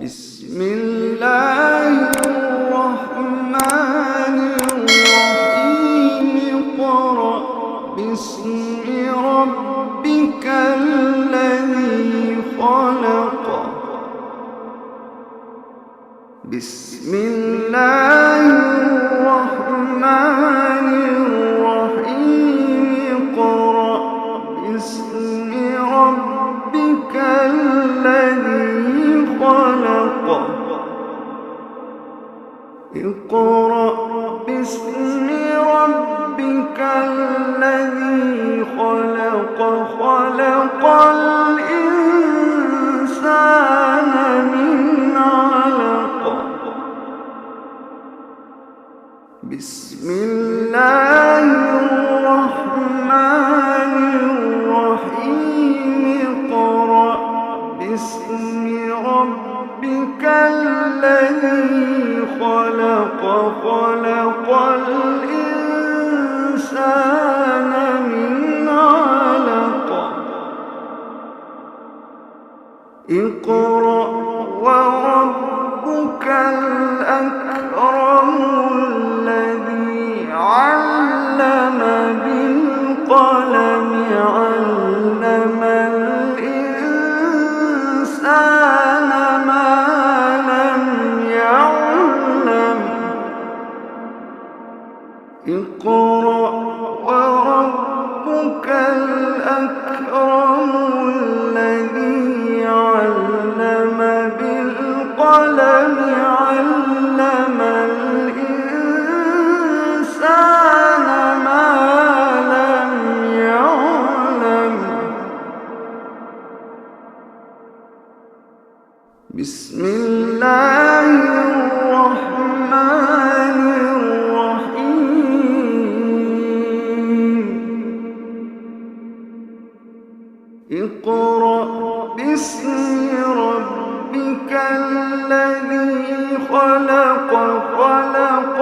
بسم الله الرحمن الرحيم اقرأ باسم ربك الذي خلق بسم الله الرحمن الرحيم اقرأ باسم ربك الذي خلق اقرأ باسم ربك الذي خلق خلق الإنسان من علق بسم الله الرحمن الرحيم اقرأ باسم ربك الذي خلق خلق الإنسان من علق اقرأ وربك الأكرم الذي علم بالقلم علم الإنسان ما لم يعلم اقرأ وربك الأكرم الذي علم بالقلم علم الإنسان ما لم يعلم بسم الله الرحمن الرحيم اقرأ باسم ربك الذي خلق خلق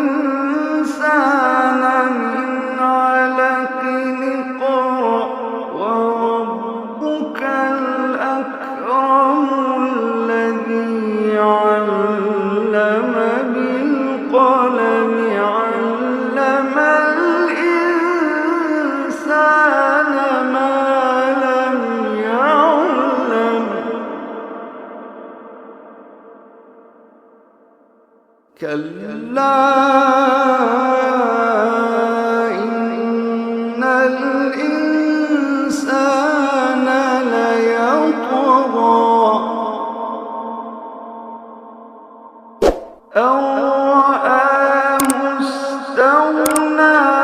الإنسان من علق اقرأ وربك الأكرم الذي علم بالقلم علم الإنسان ما لم يعلم كلا إن الإنسان ليطغى أن رآه استغنى